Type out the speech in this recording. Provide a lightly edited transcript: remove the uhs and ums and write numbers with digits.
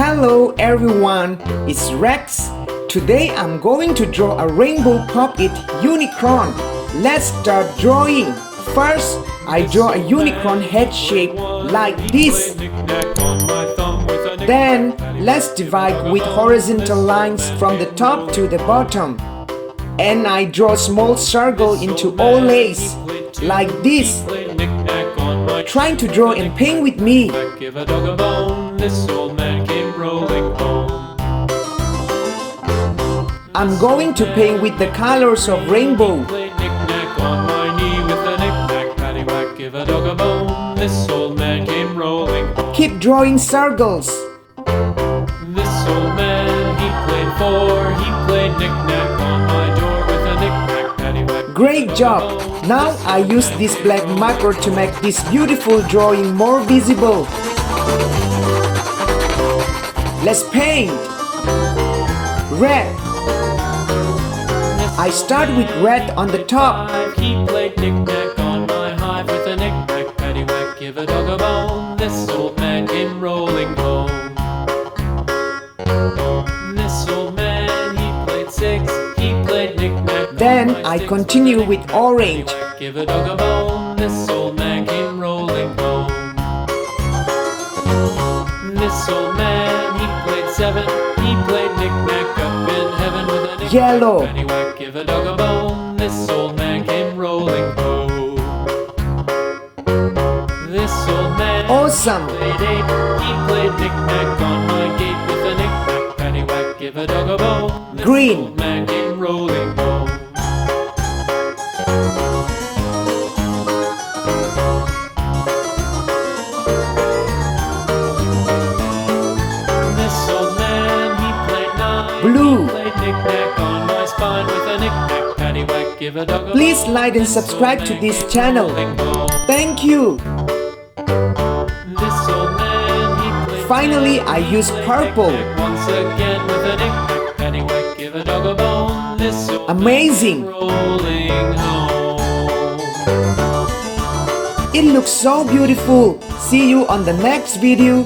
Hello everyone, it's Rex. Today I'm going to draw a rainbow pop-it unicorn. Let's start drawing. First, I draw a unicorn head shape like this. Then, let's divide with horizontal lines from the top to the bottom. And I draw a small circle into all lace, like this. Trying to draw in pink with me. I'm going to paint with the colors of rainbow. Keep drawing circles. This old man, he played four. He played knick-knack on my door with a knick-knack, paddywhack. Great job! Now I use this black marker to make this beautiful drawing more visible. Let's paint. Red. I start with red on the top. He played knick-knack on my hive with a knick-knack, paddywhack, give a dog a bone. This old man came rolling home. This old man, he played six. He played knick-knack. Then I continue with orange. Give a dog a bone. This old man came rolling home. This old man, he played seven. He played knick-knack up in heaven with a knick-knack. Yellow. Paddywhack, give a dog a bone. This old man came rolling home. This old man, Awesome. played eight. He played knick-knack on my gate with a knick-knack. Paddywhack, give a dog a bone. This Green. old man came rolling home. This old man, he played nine. Blue. He played knick-knack on my spine with a knick-knack. Paddywhack, give a dog a Please bone. like and subscribe to this channel. Thank you. This old man, he played Finally, I use purple. once again with a knick-knack. Paddywhack, give a dog a bone. This old Amazing. rolling home. It looks so beautiful. See you on the next video.